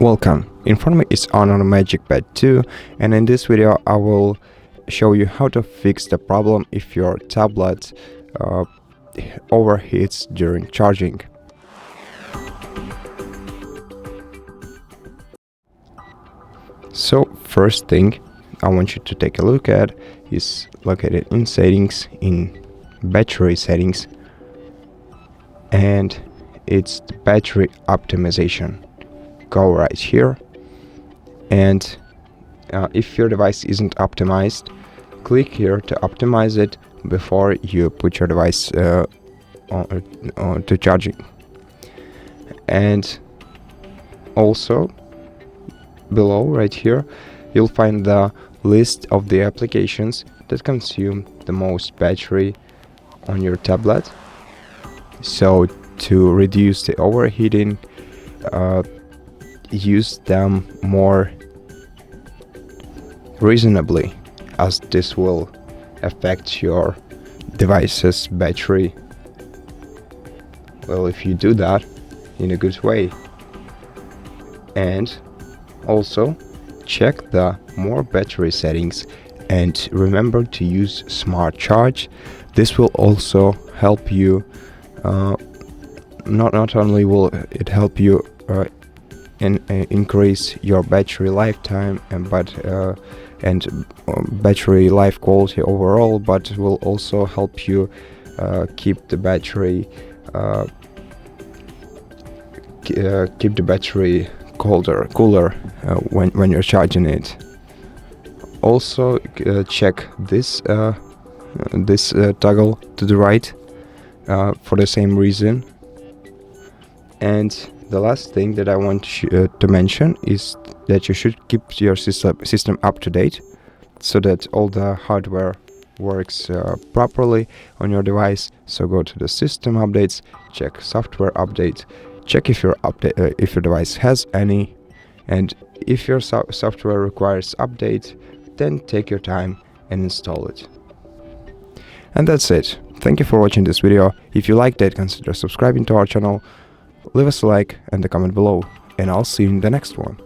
Welcome, in front of me is HONOR MagicPad 2, and in this video I will show you how to fix the problem if your tablet overheats during charging. So first thing I want you to take a look at is located in settings, in battery settings, and it's the battery optimization. Go right here, and if your device isn't optimized, click here to optimize it before you put your device to charging. And also below right here you'll find the list of the applications that consume the most battery on your tablet. So to reduce the overheating, use them more reasonably, as this will affect your device's battery. Well, if you do that in a good way. And also check the more battery settings and remember to use smart charge. This will also help you, not only will it help you increase your battery lifetime and battery life quality overall, but will also help you keep the battery cooler when you're charging it. Also check this toggle to the right for the same reason. And the last thing that I want to mention is that you should keep your system up to date, so that all the hardware works properly on your device. So go to the system updates, check software update, check if your device has any, and if your software requires update, then take your time and install it. And that's it. Thank you for watching this video. If you liked it, consider subscribing to our channel. Leave us a like and a comment below, and I'll see you in the next one.